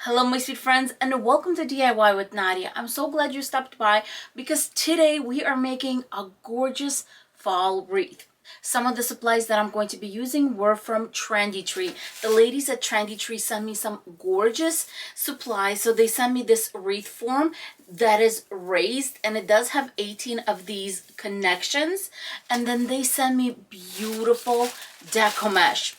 Hello my sweet friends and welcome to DIY with Nadia. I'm so glad you stopped by because today we are making a gorgeous fall wreath. Some of the supplies that I'm going to be using were from Trendy Tree. The ladies at Trendy Tree sent me some gorgeous supplies. So they sent me this wreath form that is raised and it does have 18 of these connections. And then they sent me beautiful Deco mesh.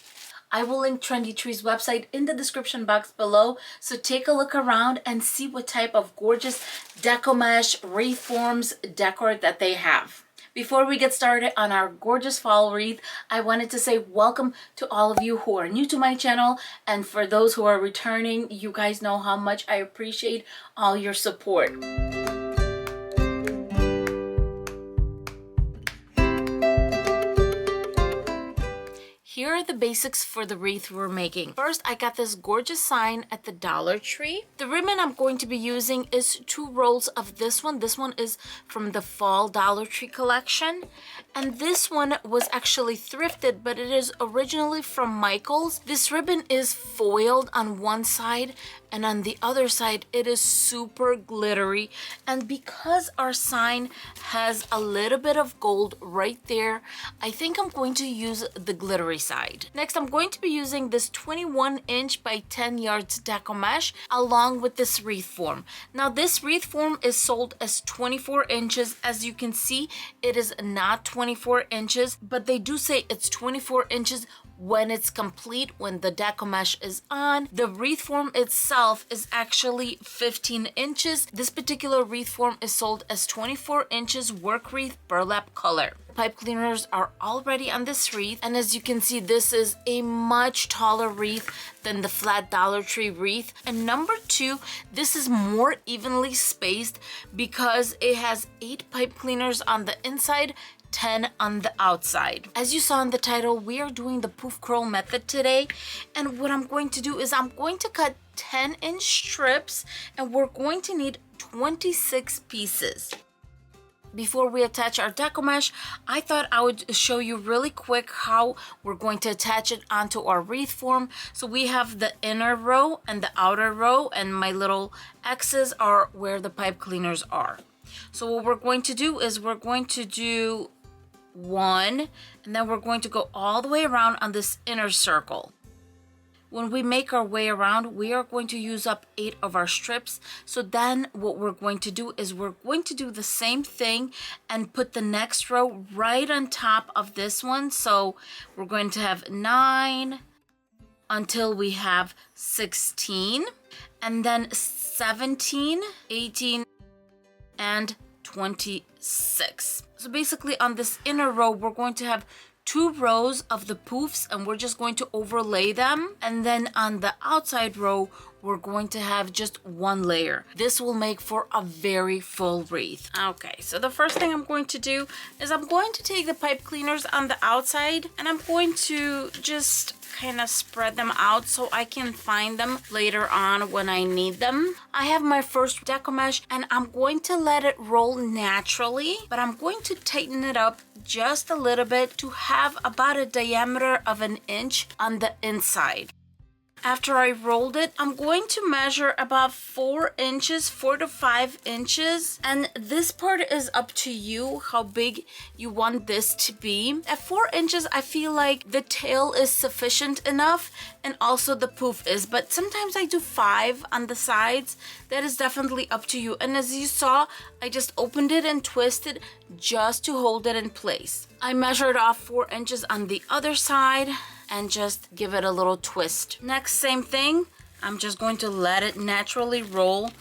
I will link Trendy Tree's website in the description box below, so take a look around and see what type of gorgeous deco mesh, wreath forms, decor that they have. Before we get started on our gorgeous fall wreath, I wanted to say welcome to all of you who are new to my channel, and for those who are returning, you guys know how much I appreciate all your support. Here are the basics for the wreath we're making. First, I got this gorgeous sign at the Dollar Tree. The ribbon I'm going to be using is 2 rolls of this one. This one is from the Fall Dollar Tree collection. And this one was actually thrifted, but it is originally from Michael's. This ribbon is foiled on one side, and on the other side it is super glittery. And because our sign has a little bit of gold right there, I think I'm going to use the glittery side. Next, I'm going to be using this 21 inch by 10 yards deco mesh along with this wreath form. Now this wreath form is sold as 24 inches. As you can see, it is not 24 inches, but they do say it's 24 inches when it's complete, when the deco mesh is on. The wreath form itself is actually 15 inches. This particular wreath form is sold as 24 inches work wreath burlap color. Pipe cleaners are already on this wreath, and as you can see, this is a much taller wreath than the flat Dollar Tree wreath. And number 2, this is more evenly spaced because it has 8 pipe cleaners on the inside, 10 on the outside. As you saw in the title, we are doing the poof curl method today, and what I'm going to do is I'm going to cut 10-inch strips, and we're going to need 26 pieces. Before we attach our deco mesh, I thought I would show you really quick how we're going to attach it onto our wreath form. So we have the inner row and the outer row, and my little X's are where the pipe cleaners are. So what we're going to do is we're going to do 1, and then we're going to go all the way around on this inner circle. When we make our way around, we are going to use up 8 of our strips. So then what we're going to do is we're going to do the same thing and put the next row right on top of this one. So we're going to have 9 until we have 16, and then 17, 18, and 26. So basically on this inner row, we're going to have 2 rows of the poofs, and we're just going to overlay them. And then on the outside row, we're going to have just 1 layer. This will make for a very full wreath. Okay, so the first thing I'm going to do is I'm going to take the pipe cleaners on the outside, and I'm going to just kind of spread them out so I can find them later on when I need them. I have my first deco mesh, and I'm going to let it roll naturally, but I'm going to tighten it up just a little bit to have about a diameter of 1 inch on the inside. After I rolled it, I'm going to measure about 4 inches, 4 to 5 inches. And this part is up to you, how big you want this to be. At 4 inches, I feel like the tail is sufficient enough, and also the poof is. But sometimes I do 5 on the sides. That is definitely up to you. And as you saw, I just opened it and twisted just to hold it in place. I measured off 4 inches on the other side and just give it a little twist. Next, same thing. I'm just going to let it naturally roll.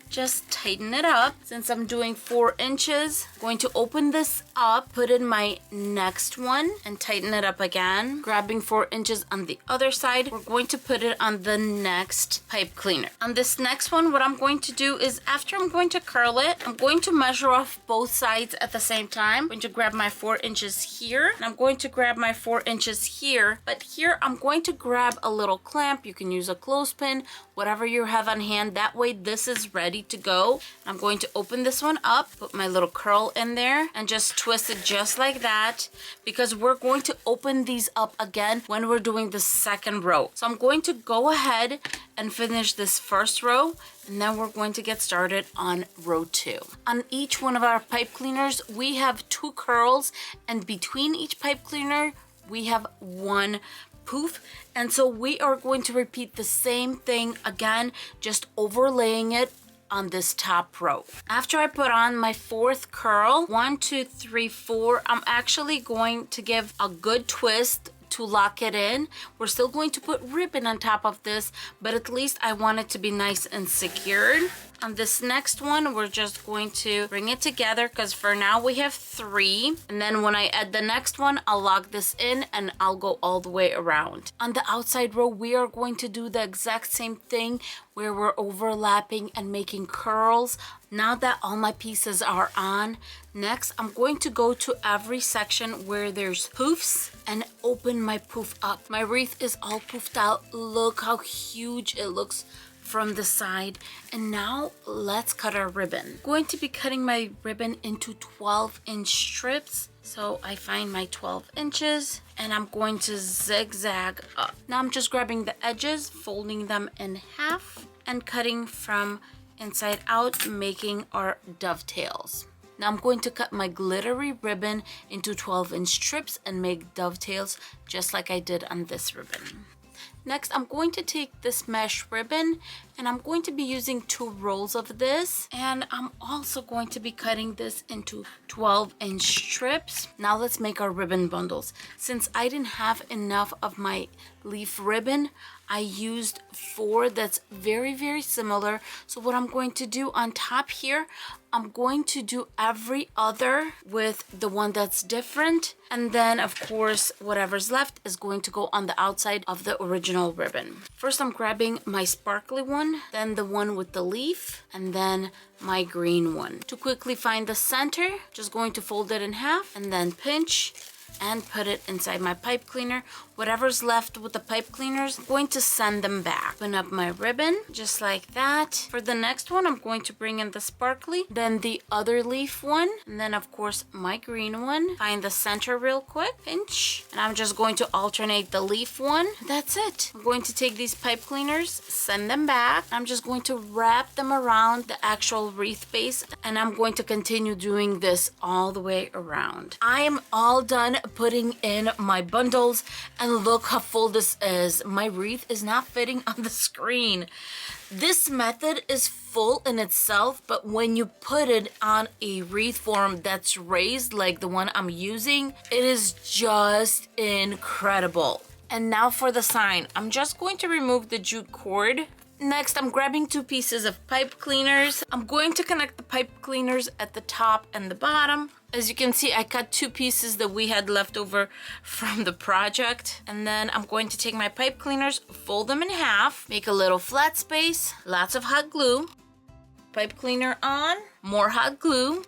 Just tighten it up. Since I'm doing 4 inches, I'm going to open this up, put in my next one, and tighten it up again. Grabbing 4 inches on the other side, we're going to put it on the next pipe cleaner. On this next one, what I'm going to do is after I'm going to curl it, I'm going to measure off both sides at the same time. I'm going to grab my 4 inches here, and I'm going to grab my 4 inches here. But here, I'm going to grab a little clamp. You can use a clothespin, whatever you have on hand. That way, this is ready ready to go. I'm going to open this one up, put my little curl in there, and just twist it just like that, because we're going to open these up again when we're doing the second row. So I'm going to go ahead and finish this first row, and then we're going to get started on row 2. On each one of our pipe cleaners, we have 2 curls, and between each pipe cleaner, we have 1 poof. And so we are going to repeat the same thing again, just overlaying it on this top row. After I put on my 4th curl, 1, 2, 3, 4, I'm actually going to give a good twist to lock it in. We're still going to put ribbon on top of this, but at least I want it to be nice and secured. On this next one, we're just going to bring it together, because for now we have 3. And then when I add the next one, I'll lock this in and I'll go all the way around. On the outside row, we are going to do the exact same thing where we're overlapping and making curls. Now that all my pieces are on, next I'm going to go to every section where there's poofs and open my poof up. My wreath is all poofed out. Look how huge it looks from the side. And now let's cut our ribbon. I'm going to be cutting my ribbon into 12-inch strips. So I find my 12 inches and I'm going to zigzag up. Now I'm just grabbing the edges, folding them in half, and cutting from inside out, making our dovetails. Now I'm going to cut my glittery ribbon into 12-inch strips and make dovetails just like I did on this ribbon. Next, I'm going to take this mesh ribbon and I'm going to be using 2 rolls of this, and I'm also going to be cutting this into 12-inch strips. Now let's make our ribbon bundles. Since I didn't have enough of my leaf ribbon, I used 4 that's very, very similar. So what I'm going to do on top here, I'm going to do every other with the one that's different. And then of course, whatever's left is going to go on the outside of the original ribbon. First, I'm grabbing my sparkly one, then the one with the leaf, and then my green one. To quickly find the center, just going to fold it in half and then pinch and put it inside my pipe cleaner. Whatever's left with the pipe cleaners, I'm going to send them back. Open up my ribbon just like that. For the next one, I'm going to bring in the sparkly, then the other leaf one, and then of course my green one. Find the center real quick, pinch, and I'm just going to alternate the leaf one. That's it. I'm going to take these pipe cleaners, send them back. I'm just going to wrap them around the actual wreath base, and I'm going to continue doing this all the way around. I am all done putting in my bundles, and look how full this is. My wreath is not fitting on the screen. This method is full in itself, but when you put it on a wreath form that's raised like the one I'm using, it is just incredible. And now for the sign. I'm just going to remove the jute cord. Next, I'm grabbing 2 pieces of pipe cleaners. I'm going to connect the pipe cleaners at the top and the bottom. As you can see, I cut 2 pieces that we had left over from the project. And then I'm going to take my pipe cleaners, fold them in half, make a little flat space, lots of hot glue, pipe cleaner on, more hot glue,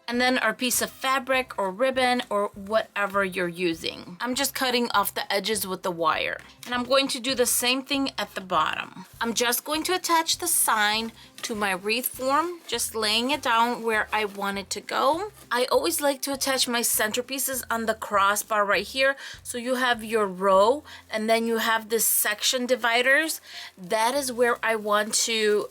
and then our piece of fabric or ribbon or whatever you're using. I'm just cutting off the edges with the wire. And I'm going to do the same thing at the bottom. I'm just going to attach the sign to my wreath form, just laying it down where I want it to go. I always like to attach my centerpieces on the crossbar right here. So you have your row and then you have this section dividers. That is where I want to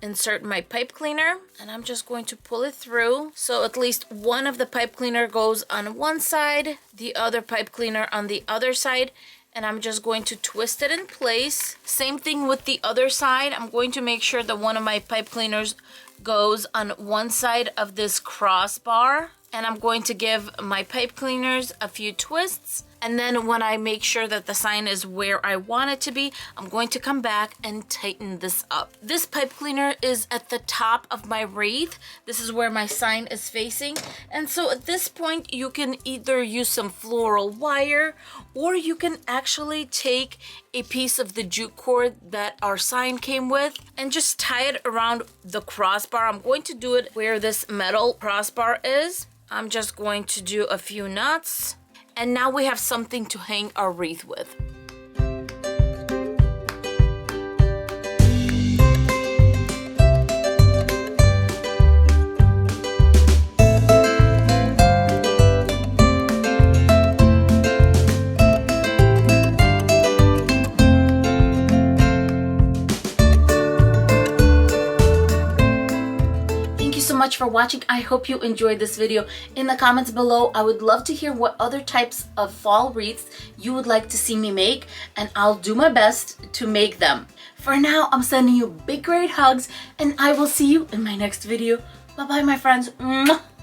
insert my pipe cleaner. And I'm just going to pull it through. So at least one of the pipe cleaner goes on one side, the other pipe cleaner on the other side. And I'm just going to twist it in place. Same thing with the other side. I'm going to make sure that one of my pipe cleaners goes on one side of this crossbar. And I'm going to give my pipe cleaners a few twists. And then when I make sure that the sign is where I want it to be, I'm going to come back and tighten this up. This pipe cleaner is at the top of my wreath. This is where my sign is facing. And so at this point, you can either use some floral wire, or you can actually take a piece of the jute cord that our sign came with and just tie it around the crossbar. I'm going to do it where this metal crossbar is. I'm just going to do a few knots. And now we have something to hang our wreath with. so much for watching. I hope you enjoyed this video. In the comments below, I would love to hear what other types of fall wreaths you would like to see me make, and I'll do my best to make them. For now, I'm sending you big great hugs, and I will see you in my next video. Bye bye, my friends. Mwah.